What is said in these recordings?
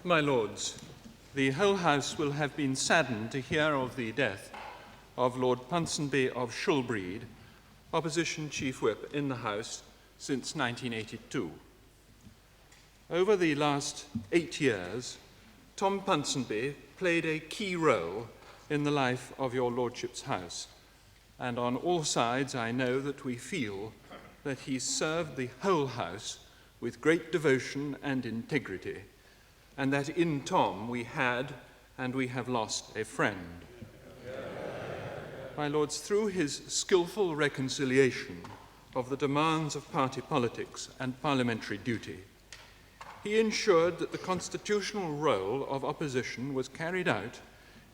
My lords, the whole House will have been saddened to hear of the death of Lord Ponsonby of Shulbrede, Opposition Chief Whip in the House since 1982. Over the last 8 years, Tom Ponsonby played a key role in the life of your lordship's house, and on all sides I know that we feel that he served the whole house with great devotion and integrity, and that in Tom we had and we have lost a friend. My lords, through his skillful reconciliation of the demands of party politics and parliamentary duty, he ensured that the constitutional role of opposition was carried out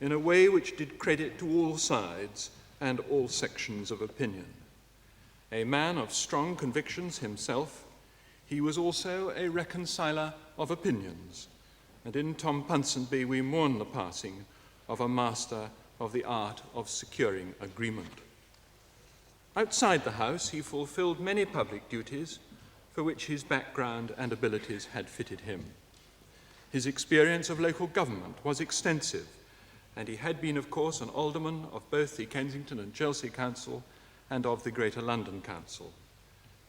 in a way which did credit to all sides and all sections of opinion. A man of strong convictions himself, he was also a reconciler of opinions, and in Tom Ponsonby we mourn the passing of a master of the art of securing agreement. Outside the House, he fulfilled many public duties for which his background and abilities had fitted him. His experience of local government was extensive, and he had been, of course, an alderman of both the Kensington and Chelsea Council and of the Greater London Council.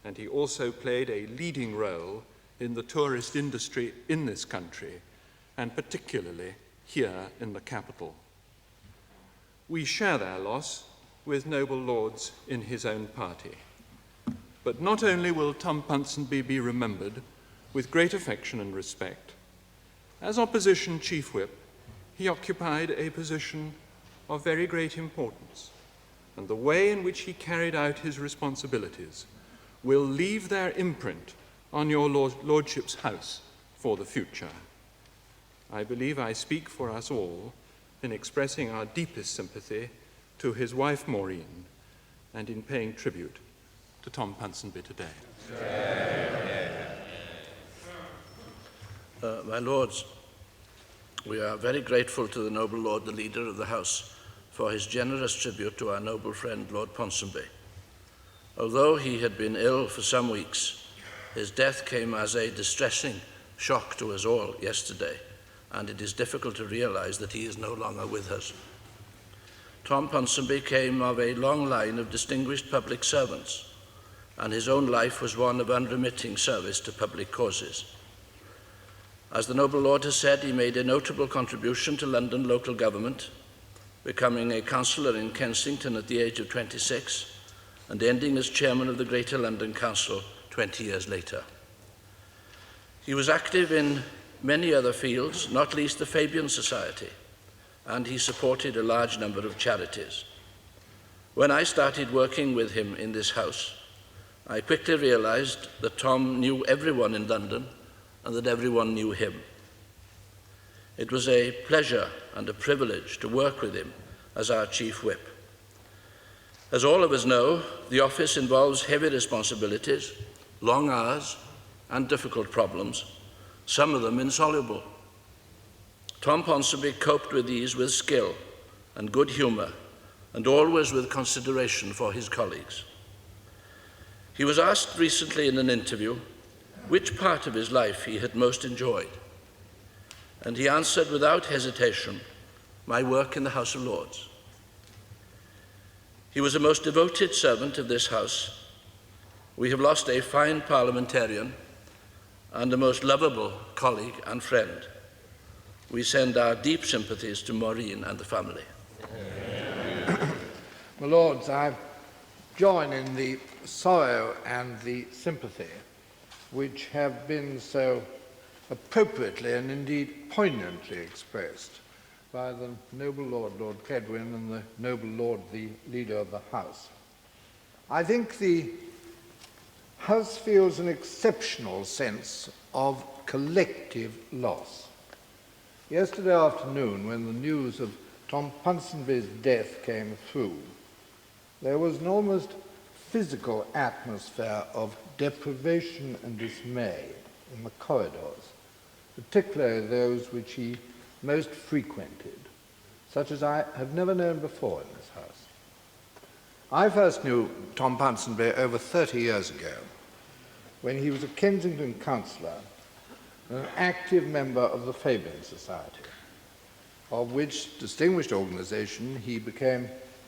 And he also played a leading role in the tourist industry in this country, and particularly here in the capital. We share their loss with noble lords in his own party. But not only will Tom Ponsonby be remembered with great affection and respect, as Opposition Chief Whip, he occupied a position of very great importance, and the way in which he carried out his responsibilities will leave their imprint on your lordship's house for the future. I believe I speak for us all in expressing our deepest sympathy to his wife Maureen and in paying tribute to Tom Ponsonby today. My lords, we are very grateful to the noble lord, the leader of the House, for his generous tribute to our noble friend, Lord Ponsonby. Although he had been ill for some weeks, his death came as a distressing shock to us all yesterday, and it is difficult to realize that he is no longer with us. Tom Ponsonby came of a long line of distinguished public servants, and his own life was one of unremitting service to public causes. As the noble lord has said, he made a notable contribution to London local government, becoming a councillor in Kensington at the age of 26 and ending as chairman of the Greater London Council 20 years later. He was active in many other fields, not least the Fabian Society, and he supported a large number of charities. When I started working with him in this house, I quickly realized that Tom knew everyone in London and that everyone knew him. It was a pleasure and a privilege to work with him as our Chief Whip. As all of us know, the office involves heavy responsibilities, long hours, and difficult problems, some of them insoluble. Tom Ponsonby coped with these with skill and good humour, and always with consideration for his colleagues. He was asked recently in an interview which part of his life he had most enjoyed, and he answered without hesitation, "My work in the House of Lords." He was a most devoted servant of this House. We have lost a fine parliamentarian and a most lovable colleague and friend. We send our deep sympathies to Maureen and the family. My lords, I join in the sorrow and the sympathy which have been so appropriately and indeed poignantly expressed by the noble Lord, Lord Cledwyn, and the noble Lord, the leader of the House. I think the House feels an exceptional sense of collective loss. Yesterday afternoon, when the news of Tom Ponsonby's death came through, there was an almost physical atmosphere of deprivation and dismay in the corridors, particularly those which he most frequented, such as I have never known before in this house. I first knew Tom Ponsonby over 30 years ago, when he was a Kensington councillor and an active member of the Fabian Society, of which distinguished organization he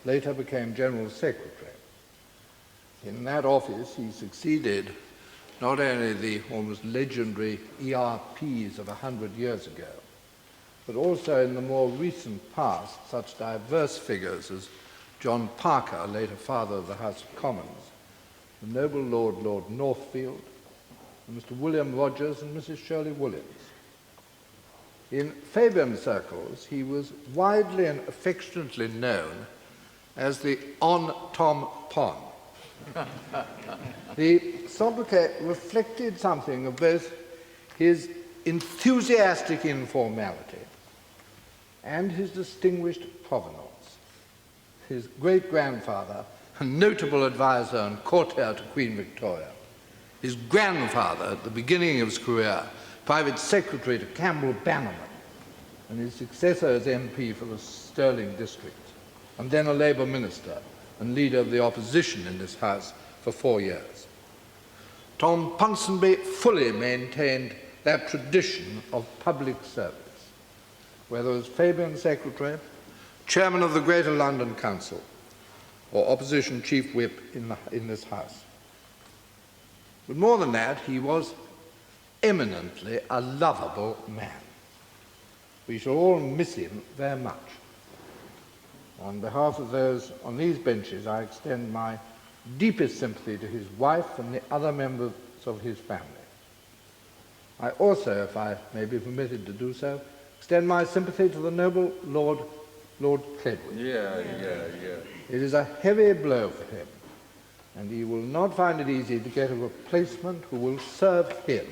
later became General Secretary. In that office, he succeeded not only the almost legendary ERPs of 100 years ago, but also in the more recent past, such diverse figures as John Parker, later Father of the House of Commons, the noble Lord Northfield, and Mr. William Rogers and Mrs. Shirley Williams. In Fabian circles, he was widely and affectionately known as the On Tom Pon. The sobriquet reflected something of both his enthusiastic informality and his distinguished provenance. His great-grandfather, a notable advisor and courtier to Queen Victoria, his grandfather, at the beginning of his career, private secretary to Campbell Bannerman, and his successor as MP for the Stirling district, and then a Labour minister and leader of the opposition in this House for 4 years. Tom Ponsonby fully maintained that tradition of public service, whether as Fabian Secretary, Chairman of the Greater London Council, or Opposition Chief Whip in this House. But more than that, he was eminently a lovable man. We shall all miss him very much. On behalf of those on these benches, I extend my deepest sympathy to his wife and the other members of his family. I also, if I may be permitted to do so, extend my sympathy to the noble Lord Cledwyn. It is a heavy blow for him, and he will not find it easy to get a replacement who will serve him,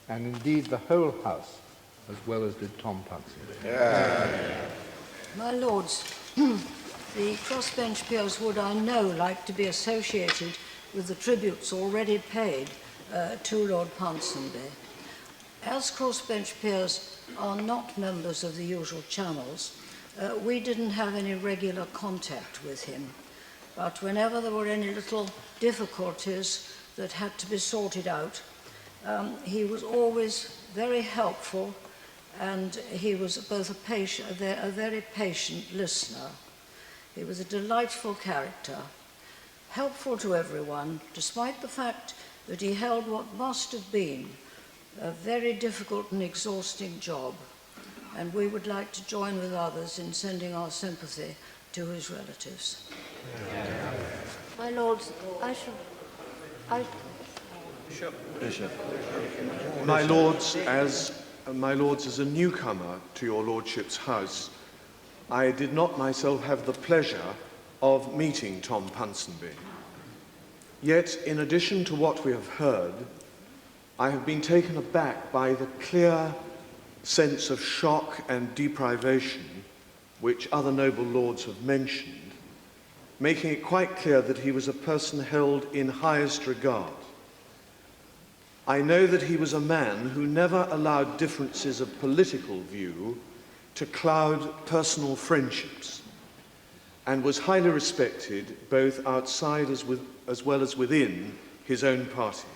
and indeed the whole House, as well as did Tom Ponsonby. My lords, the crossbench peers would, I know, like to be associated with the tributes already paid to Lord Ponsonby. As crossbench peers are not members of the usual channels, we didn't have any regular contact with him. But whenever there were any little difficulties that had to be sorted out, he was always very helpful, and he was both a very patient listener. He was a delightful character, helpful to everyone, despite the fact that he held what must have been a very difficult and exhausting job, and we would like to join with others in sending our sympathy to his relatives. My lords, Bishop. My lords, as a newcomer to your lordship's house, I did not myself have the pleasure of meeting Tom Ponsonby. Yet, in addition to what we have heard, I have been taken aback by the clear sense of shock and deprivation which other noble lords have mentioned, making it quite clear that he was a person held in highest regard. I know that he was a man who never allowed differences of political view to cloud personal friendships, and was highly respected both outside as well as within his own party.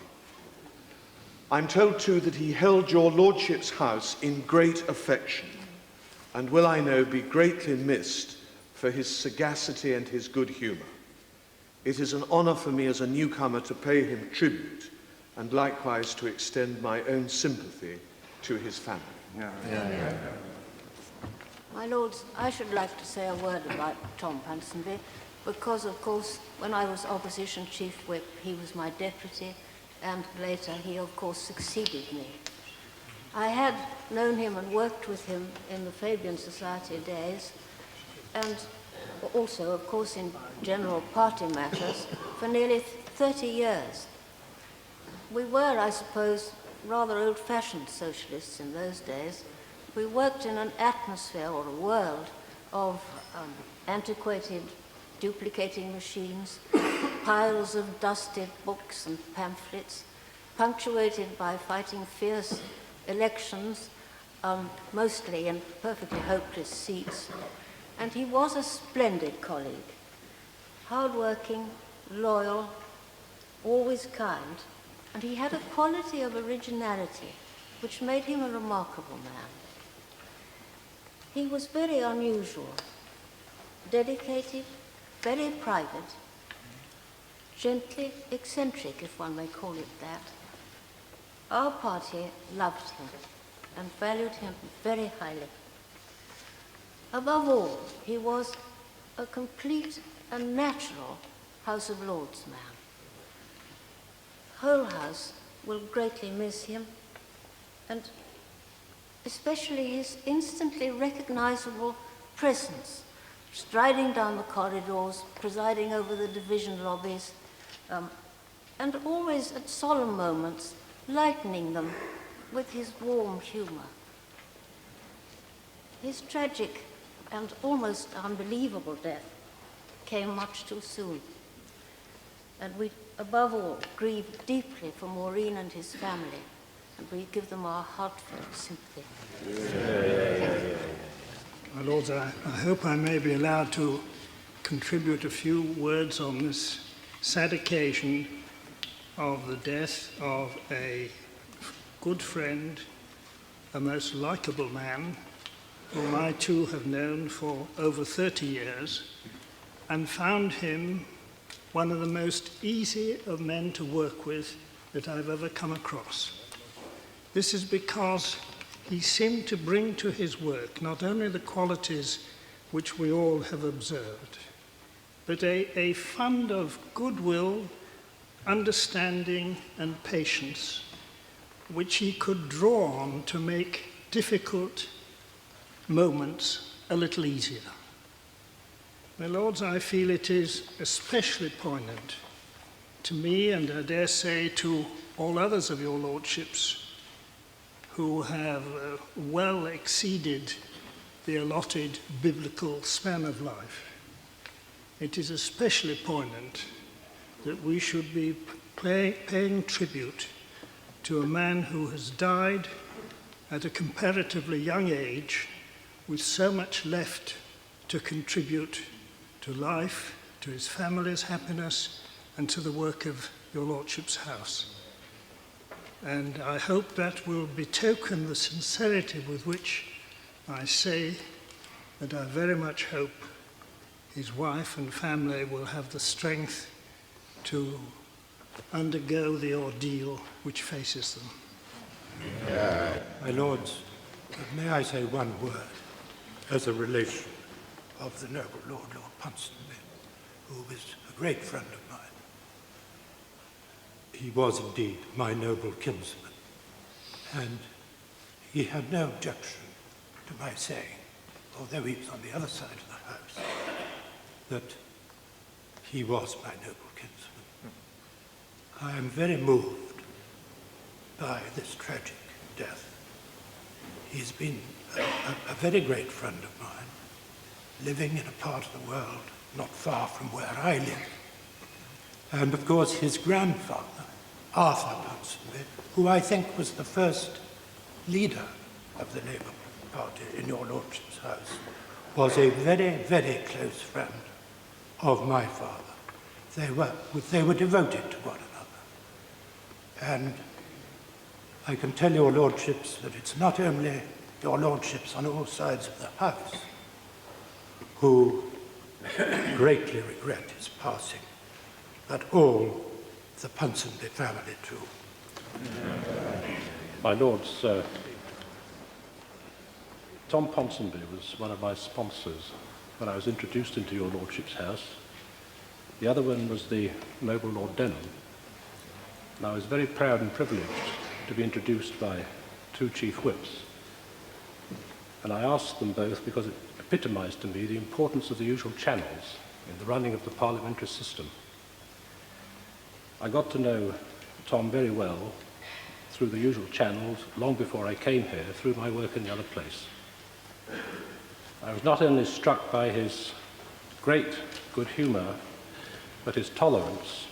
I'm told too that he held your lordship's house in great affection, and will, I know, be greatly missed for his sagacity and his good humour. It is an honour for me as a newcomer to pay him tribute, and likewise to extend my own sympathy to his family. My lords, I should like to say a word about Tom Ponsonby, because, of course, when I was Opposition Chief Whip, he was my deputy, and later he, of course, succeeded me. I had known him and worked with him in the Fabian Society days, and also, of course, in general party matters for nearly 30 years. We were, I suppose, rather old-fashioned socialists in those days. We worked in an atmosphere or a world of antiquated duplicating machines, piles of dusted books and pamphlets, punctuated by fighting fierce elections, mostly in perfectly hopeless seats. And he was a splendid colleague, hard-working, loyal, always kind, and he had a quality of originality which made him a remarkable man. He was very unusual, dedicated, very private, gently eccentric, if one may call it that. Our party loved him and valued him very highly. Above all, he was a complete and natural House of Lords man. The whole House will greatly miss him, and especially his instantly recognizable presence, striding down the corridors, presiding over the division lobbies, and always at solemn moments lightening them with his warm humor. His tragic and almost unbelievable death came much too soon, and we, above all, grieve deeply for Maureen and his family, and we give them our heartfelt sympathy. My Lords, I hope I may be allowed to contribute a few words on this sad occasion of the death of a good friend, a most likeable man, whom I too have known for over 30 years, and found him one of the most easy of men to work with that I've ever come across. This is because he seemed to bring to his work not only the qualities which we all have observed, but a fund of goodwill, understanding, and patience, which he could draw on to make difficult moments a little easier. My Lords, I feel it is especially poignant to me, and I dare say to all others of your Lordships who have well exceeded the allotted biblical span of life. It is especially poignant that we should be paying tribute to a man who has died at a comparatively young age with so much left to contribute to life, to his family's happiness, and to the work of your Lordship's house. And I hope that will betoken the sincerity with which I say that I very much hope his wife and family will have the strength to undergo the ordeal which faces them. My Lords, may I say one word as a relation of the noble Lord Ponsonby, who was a great friend of mine. He was indeed my noble kinsman, and he had no objection to my saying, although he was on the other side of the house, that he was my noble kinsman. I am very moved by this tragic death. He's been a very great friend of mine, living in a part of the world not far from where I live. And of course his grandfather, Arthur Ponsonby, who I think was the first leader of the Labour Party in your Lordship's house, was a very, very close friend of my father. They were devoted to one another. And I can tell your Lordships that it's not only your Lordships on all sides of the house who greatly regret his passing, but all the Ponsonby family too. My Lords, Tom Ponsonby was one of my sponsors when I was introduced into your Lordship's house. The other one was the noble Lord Denham. And I was very proud and privileged to be introduced by two chief whips. And I asked them both because it epitomised to me the importance of the usual channels in the running of the parliamentary system. I got to know Tom very well through the usual channels long before I came here, through my work in the other place. I was not only struck by his great good humour, but his tolerance,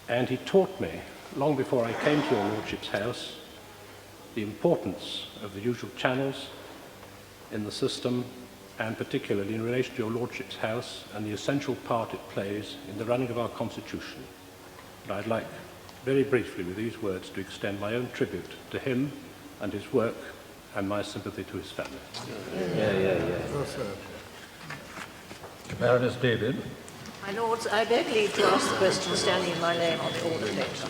and he taught me, long before I came to your Lordship's house, the importance of the usual channels in the system, and particularly in relation to your Lordship's house and the essential part it plays in the running of our Constitution. And I'd like, very briefly with these words, to extend my own tribute to him and his work, and my sympathy to his family. Baroness David. My lords, I beg leave to ask the question standing in my name on the order paper.